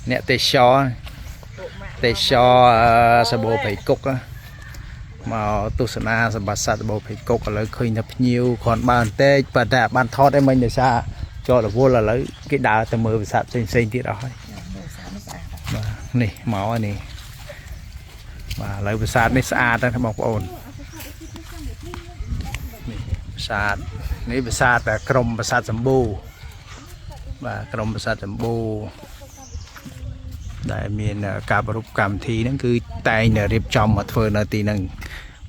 nè tê xo sờ bồ phải cục á mà tu sân na sờ bát sạt bồ phải cục là khơi nhập nhiều còn bàn tê và đã bàn thọt em mình để xa cho là vô là lấy cái đá từ mưa sạt xinh thì đó này máu này và lấy bát sạt này sạt đó các bạn ôn sạt này bát sạt là crom bát sạt sầm bù và crom bát sạt sầm bù đại miền cà bรุcam thì nó cứ tay nè điệp trong mà phơi nè tì nằng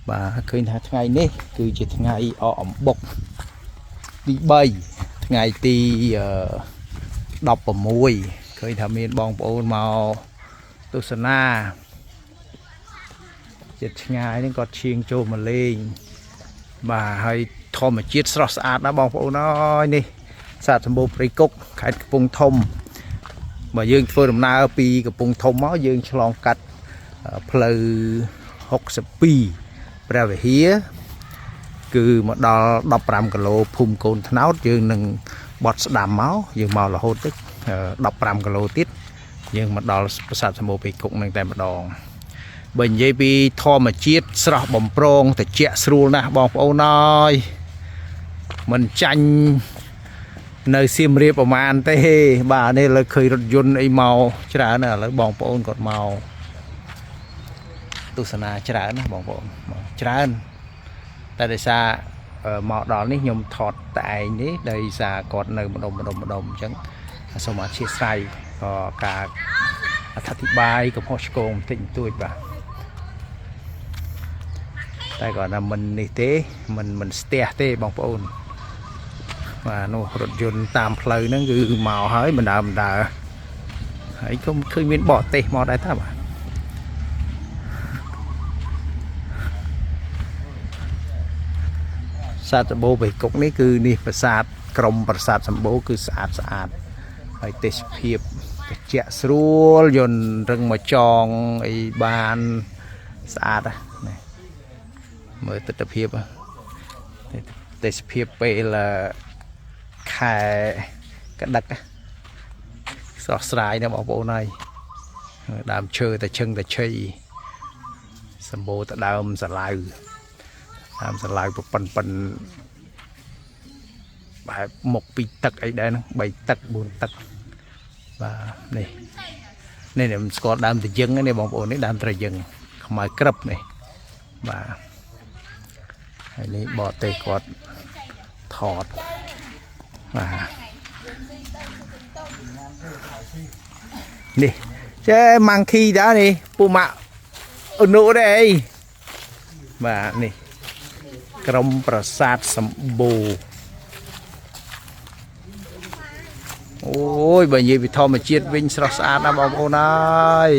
và khơi ngàyនេះគឺជាថ្ងៃអអំបុកទី3ថ្ងៃទី16ឃើញថាមានបងប្អូនមកទស្សនាចិត្តឆ្ងាយនេះគាត់ឈៀងចូលមកលេងបាទហើយធម្មជាតិស្រស់ស្អាតណាស់បងប្អូនអើយនេះសត្វសម្បូរព្រៃគុកខេត្តកំពង់ធំបើយើងធ្វើដំណើរពីកំពង់ធំមកយើងឆ្លងកាត់ផ្លូវ62ព្រះវិហារគឺមកដល់15គីឡូភូមិកូនថ្នោតយើងនឹងបត់ស្ដាំមកយើងមករហូតទៅ15គីឡូទៀតយើងមកដល់ប្រាសាទសម្បូរព្រៃគុកនឹងតែម្ដងបើនិយាយពីធម្មជាតិស្រស់បំព្រងត្រជាក់ស្រួលណាស់បងប្អូនអើយមិនចាញ់នៅសៀមរាបប្រហែលទេបាទនេះលើឃើញរថយន្តអីមកច្រើនណាស់ឥឡូវបងប្អូនគាត់មកទស្សនាច្រើនណាស់បងប្អូនច្រើនតែដោយសារមកដល់នេះខ្ញុំថតតែឯងនេះដោយសារគាត់នៅម្ដុំអញ្ចឹងសូមអធិស្ឋានក៏ការអធិប្បាយកំហុសឆ្គងបន្តិចបន្តួចបាទតែគាត់ថាមិននេះទេមិនស្ទះទេបងប្អូនបាទនោះរថយន្តតាមផ្លូវហ្នឹងគឺមកហើយបណ្ដើហើយក៏ឃើញមានបរទេសមកដែរតាបាទសត្វសម្បូរព្រៃគុកនេះគឺនេះប្រាសាទក្រុមប្រាសាទសម្បូរគឺស្អាតហើយទេសភាពត្រជាក់ស្រួលយន្តរឹងមកចងអីបានស្អាតណាមើលទស្សនភាពទេសភាពពេលខែកដឹកស្រស់ស្រាយណាបងប្អូនហើយដើមឈើតែឈឹងតែឈៃសម្បូរទៅដើមសាឡាវប៉ុនបែបមុខពីទឹកអីដែរហ្នឹង3ទឹក4ទឹកបាទនេះខ្ញុំស្គាល់ដើមត្រយឹងនេះបងប្អូននេះដើមត្រយឹងខ្មៅក្រឹបនេះបាទហើយនេះបរទេសគាត់ថតបាទនេះចេម៉ាំងឃីដែរនេះពូម៉ាក់អនុដែរអីបាទនេះក្រុមប្រាសាទសម្បូរអូយបើនិយាយពីធម្មជាតិវិញស្រស់ស្អាតណាស់បងប្អូនអើយ